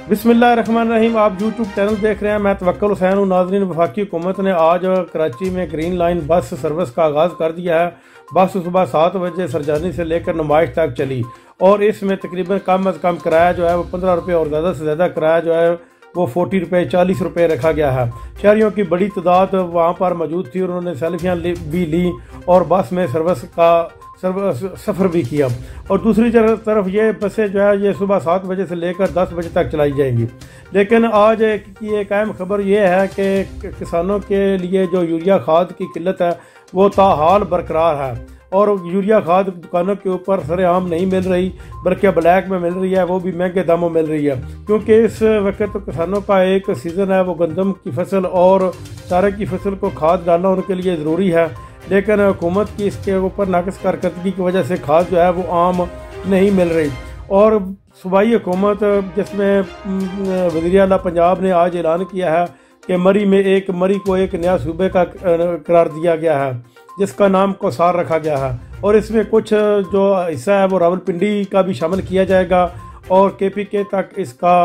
बिस्मिल्लाहिर्रहमानिर्रहीम। आप YouTube channel देख रहे हैं। मैं तवक्कुल हुसैन हूँ। नाज़रीन, वफाकी हुकूमत ने आज कराची में ग्रीन लाइन बस सर्विस का आगाज़ कर दिया है। बस सुबह 7 बजे सरजानी से लेकर नुमाइश तक चली और इसमें तकरीबन कम अज़ कम किराया जो है वो 15 रुपये और ज़्यादा से ज़्यादा किराया जो है वो 40 रुपये 40 रुपये रखा गया है। शहरियों की बड़ी तादाद वहाँ पर मौजूद थी और उन्होंने सेल्फियाँ भी ली और बस में सर्विस का सफ़र भी किया। और दूसरी तरफ ये बसें जो है ये सुबह 7 बजे से लेकर 10 बजे तक चलाई जाएंगी। लेकिन आज की एक अहम खबर ये है कि किसानों के लिए जो यूरिया खाद की किल्लत है वो ताहाल बरकरार है और यूरिया खाद दुकानों के ऊपर सरेआम नहीं मिल रही, बल्कि ब्लैक में मिल रही है, वो भी महंगे दामों मिल रही है। क्योंकि इस वक्त तो किसानों का एक सीज़न है, वो गंदम की फसल और चारे की फसल को खाद डालना उनके लिए ज़रूरी है। लेकिन हुकूमत की इसके ऊपर नाक़िस कारकर्दगी की वजह से खाद जो है वो आम नहीं मिल रही। और सूबाई हुकूमत जिसमें वज़ीर आला पंजाब ने आज ऐलान किया है कि मरी को एक नया सूबे का करार दिया गया है जिसका नाम कौसार रखा गया है और इसमें कुछ जो हिस्सा है वो रावलपिंडी का भी शामिल किया जाएगा और KPK तक इसका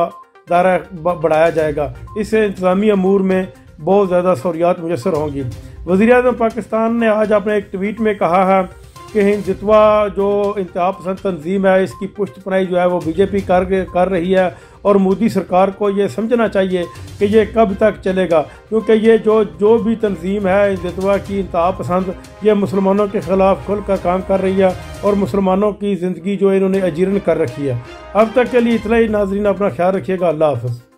दायरा बढ़ाया जाएगा। इससे इंतज़ामी अमूर में बहुत ज़्यादा सहूलियात मुयसर होंगी। वज़ीर-ए-आज़म पाकिस्तान ने आज अपने एक ट्वीट में कहा है कि हिंदुत्वा जो इंतहा पसंद तंजीम है इसकी पुष्टपनाई जो है वो BJP कर रही है और मोदी सरकार को ये समझना चाहिए कि ये कब तक चलेगा, क्योंकि ये जो भी तंजीम है हिंदुत्वा की इंतहा पसंद ये मुसलमानों के ख़िलाफ़ खुलकर काम कर रही है और मुसलमानों की ज़िंदगी जो इन्होंने अजीरन कर रखी है। अब तक के लिए इतना ही। नाज़रीन, अपना ख्याल रखिएगा। अल्लाह हाफ़िज़।